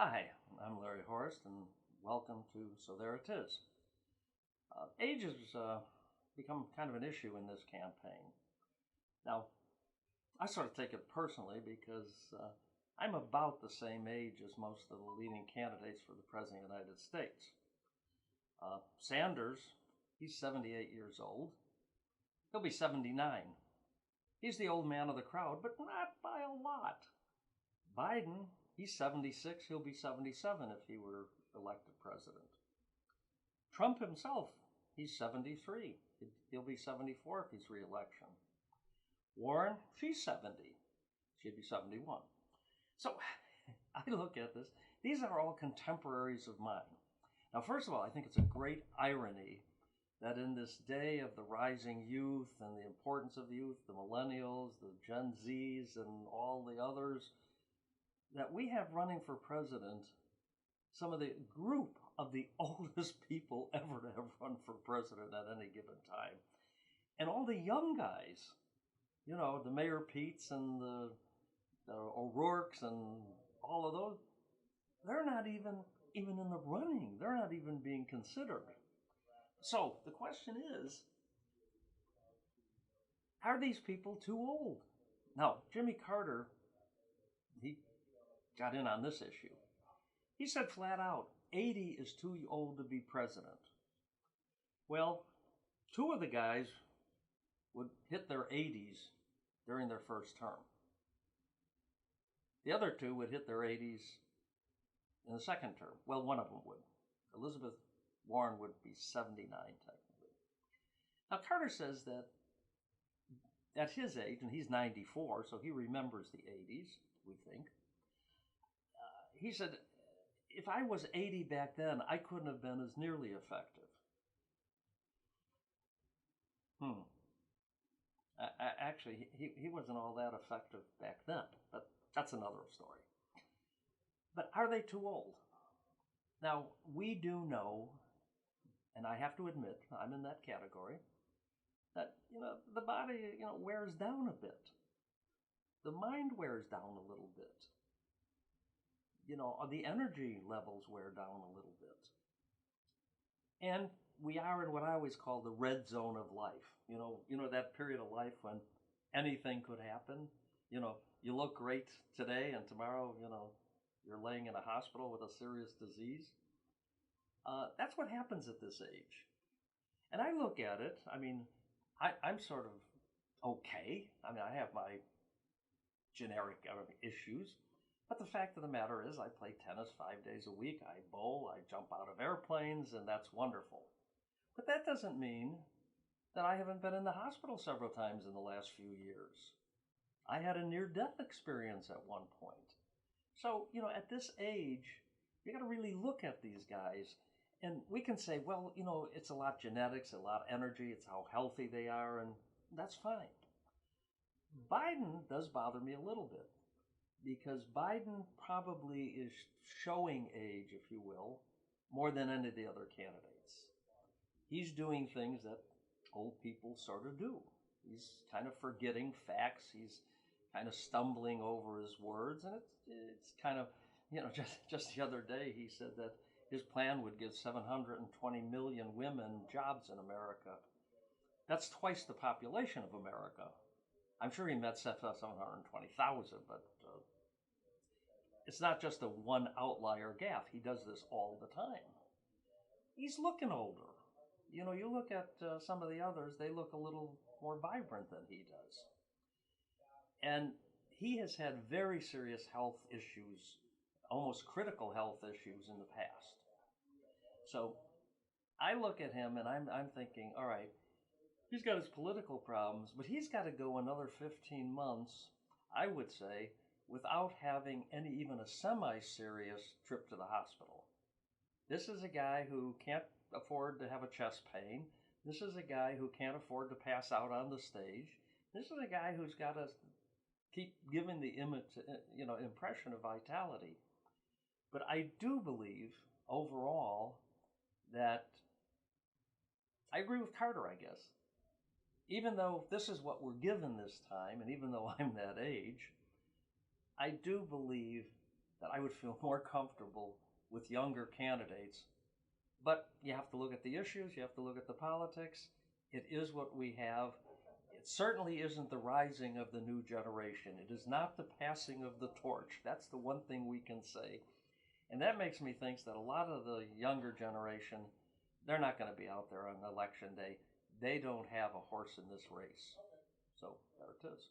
Hi, I'm Larry Horist, and welcome to So There It Is. Age has become kind of an issue in this campaign. Now, I sort of take it personally because I'm about the same age as most of the leading candidates for the President of the United States. Sanders, he's 78 years old. He'll be 79. He's the old man of the crowd, but not by a lot. Biden, he's 76. He'll be 77 if he were elected president. Trump himself, he's 73. He'll be 74 if he's reelection. Warren, she's 70. She'd be 71. So I look at this. These are all contemporaries of mine. Now, first of all, I think it's a great irony that in this day of the rising youth and the importance of youth, the millennials, the Gen Zs, and all the others, that we have running for president some of the group of the oldest people ever to have run for president at any given time. And all the young guys, the Mayor Petes and the O'Rourke's and all of those, they're not even in the running. They're not even being considered. So the question is, are these people too old? Now, Jimmy Carter, he got in on this issue. He said flat out, 80 is too old to be president. Well, two of the guys would hit their 80s during their first term. The other two would hit their 80s in the second term. Well, one of them would. Elizabeth Warren would be 79 technically. Now, Carter says that at his age, and he's 94, so he remembers the 80s, we think. He said, if I was 80 back then, I couldn't have been as nearly effective. Actually, he wasn't all that effective back then, but that's another story. But are they too old? Now, we do know, and I have to admit, I'm in that category, that, the body, wears down a bit. The mind wears down a little bit. The energy levels wear down a little bit. And we are in what I always call the red zone of life. That period of life when anything could happen. You look great today and tomorrow, you're laying in a hospital with a serious disease. That's what happens at this age. And I look at it, I'm sort of okay. I have my generic issues. But the fact of the matter is I play tennis 5 days a week. I bowl, I jump out of airplanes, and that's wonderful. But that doesn't mean that I haven't been in the hospital several times in the last few years. I had a near-death experience at one point. So, at this age, you got to really look at these guys. And we can say, well, it's a lot genetics, a lot energy, it's how healthy they are, and that's fine. Biden does bother me a little bit, because Biden probably is showing age, if you will, more than any of the other candidates. He's doing things that old people sort of do. He's kind of forgetting facts. He's kind of stumbling over his words. And it's kind of, just the other day he said that his plan would give 720 million women jobs in America. That's twice the population of America. I'm sure he meant 720,000, but it's not just a one outlier gaffe. He does this all the time. He's looking older. You look at some of the others, they look a little more vibrant than he does. And he has had very serious health issues, almost critical health issues in the past. So I look at him and I'm thinking, all right, he's got his political problems, but he's got to go another 15 months, I would say, without having even a semi-serious trip to the hospital. This is a guy who can't afford to have a chest pain. This is a guy who can't afford to pass out on the stage. This is a guy who's got to keep giving the impression of vitality. But I do believe, overall, that I agree with Carter, I guess. Even though this is what we're given this time, and even though I'm that age, I do believe that I would feel more comfortable with younger candidates. But you have to look at the issues, you have to look at the politics. It is what we have. It certainly isn't the rising of the new generation. It is not the passing of the torch. That's the one thing we can say. And that makes me think that a lot of the younger generation, they're not going to be out there on election day. They don't have a horse in this race. So there it is.